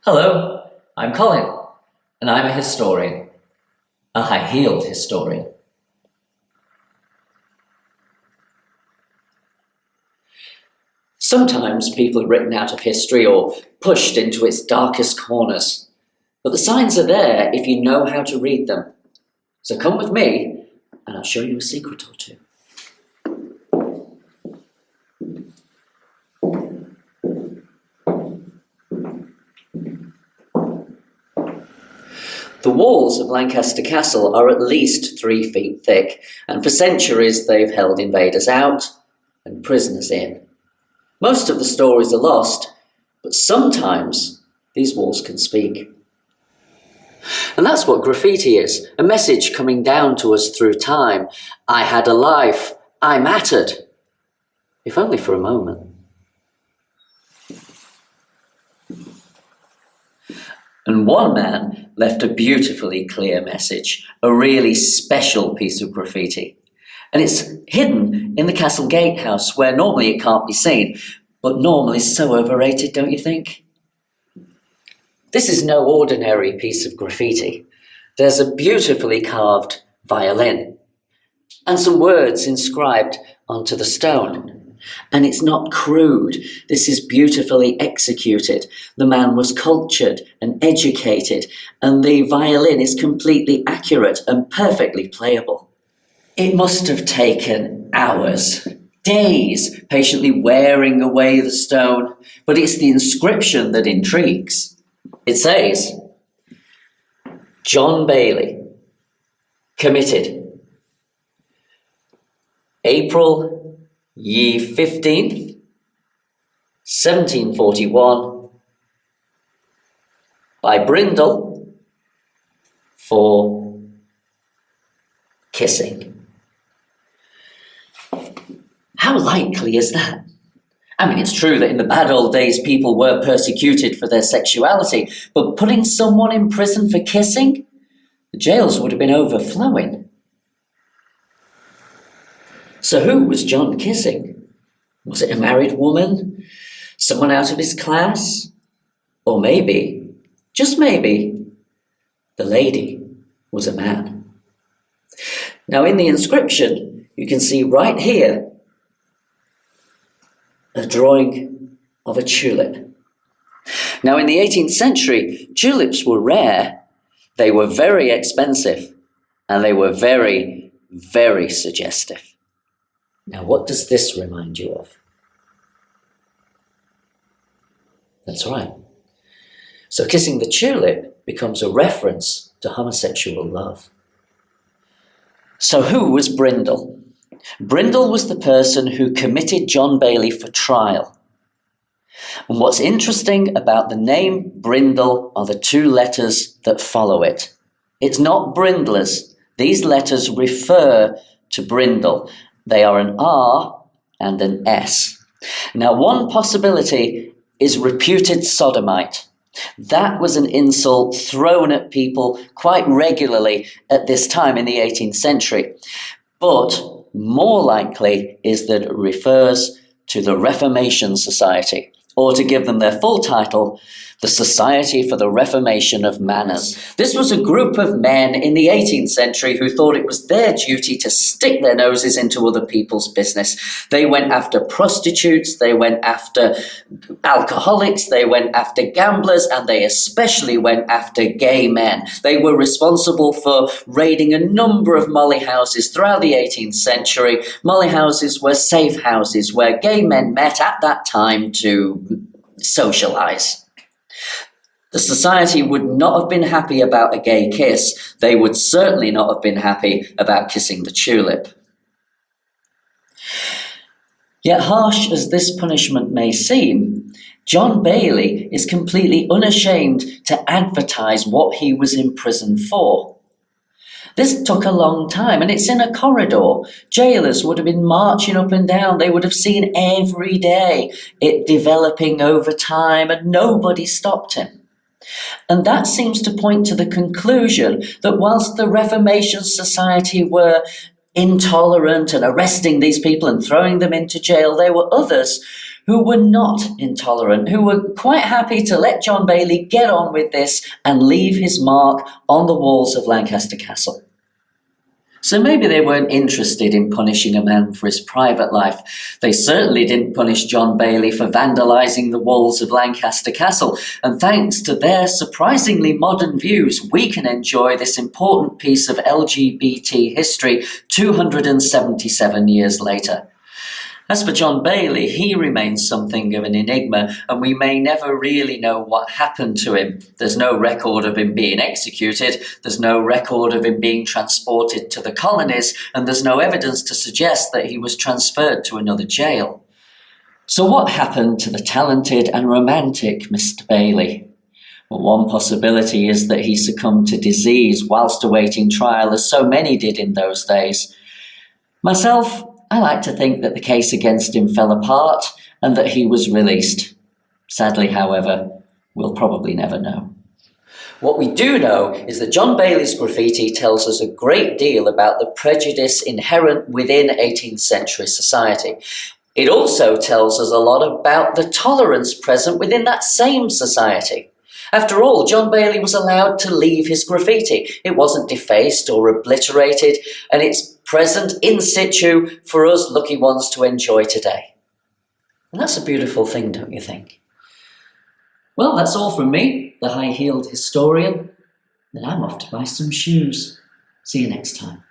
Hello, I'm Colin, and I'm a historian, a high-heeled historian. Sometimes people are written out of history or pushed into its darkest corners, but the signs are there if you know how to read them. So come with me, and I'll show you a secret or two. The walls of Lancaster Castle are at least 3 feet thick, and for centuries they've held invaders out and prisoners in. Most of the stories are lost, but sometimes these walls can speak. And that's what graffiti is, a message coming down to us through time. I had a life, I mattered, if only for a moment. And one man left a beautifully clear message, a really special piece of graffiti. And it's hidden in the castle gatehouse where normally it can't be seen, but normal is so overrated, don't you think? This is no ordinary piece of graffiti. There's a beautifully carved violin and some words inscribed onto the stone. And it's not crude. This is beautifully executed. The man was cultured and educated, and the violin is completely accurate and perfectly playable. It must have taken hours, days, patiently wearing away the stone, but it's the inscription that intrigues. It says, John Bailey, committed, April ye 15th, 1741, by Brindle for kissing. How likely is that? I mean, it's true that in the bad old days people were persecuted for their sexuality, but putting someone in prison for kissing? The jails would have been overflowing. So who was John kissing? Was it a married woman? Someone out of his class? Or maybe, just maybe, the lady was a man. Now in the inscription, you can see right here a drawing of a tulip. Now in the 18th century, tulips were rare, they were very expensive, and they were very, very suggestive. Now, what does this remind you of? That's right. So kissing the tulip becomes a reference to homosexual love. So who was Brindle? Brindle was the person who committed John Bailey for trial. And what's interesting about the name Brindle are the 2 letters that follow it. It's not Brindlers. These letters refer to Brindle. They are an R and an S. Now, one possibility is reputed sodomite. That was an insult thrown at people quite regularly at this time in the 18th century. But more likely is that it refers to the Reformation Society, or to give them their full title, the Society for the Reformation of Manners. This was a group of men in the 18th century who thought it was their duty to stick their noses into other people's business. They went after prostitutes, they went after alcoholics, they went after gamblers, and they especially went after gay men. They were responsible for raiding a number of molly houses throughout the 18th century. Molly houses were safe houses where gay men met at that time to socialize. The society would not have been happy about a gay kiss. They would certainly not have been happy about kissing the tulip. Yet harsh as this punishment may seem, John Bailey is completely unashamed to advertise what he was in prison for. This took a long time, and it's in a corridor. Jailers would have been marching up and down. They would have seen every day it developing over time, and nobody stopped him. And that seems to point to the conclusion that whilst the Reformation Society were intolerant and arresting these people and throwing them into jail, there were others who were not intolerant, who were quite happy to let John Bailey get on with this and leave his mark on the walls of Lancaster Castle. So maybe they weren't interested in punishing a man for his private life. They certainly didn't punish John Bailey for vandalising the walls of Lancaster Castle. And thanks to their surprisingly modern views, we can enjoy this important piece of LGBT history 277 years later. As for John Bailey, he remains something of an enigma, and we may never really know what happened to him. There's no record of him being executed, there's no record of him being transported to the colonies, and there's no evidence to suggest that he was transferred to another jail. So what happened to the talented and romantic Mr. Bailey? Well, one possibility is that he succumbed to disease whilst awaiting trial, as so many did in those days. Myself, I like to think that the case against him fell apart and that he was released. Sadly, however, we'll probably never know. What we do know is that John Bailey's graffiti tells us a great deal about the prejudice inherent within 18th century society. It also tells us a lot about the tolerance present within that same society. After all, John Bailey was allowed to leave his graffiti. It wasn't defaced or obliterated, and it's present in situ for us lucky ones to enjoy today. And that's a beautiful thing, don't you think? Well, that's all from me, the high-heeled historian, and I'm off to buy some shoes. See you next time.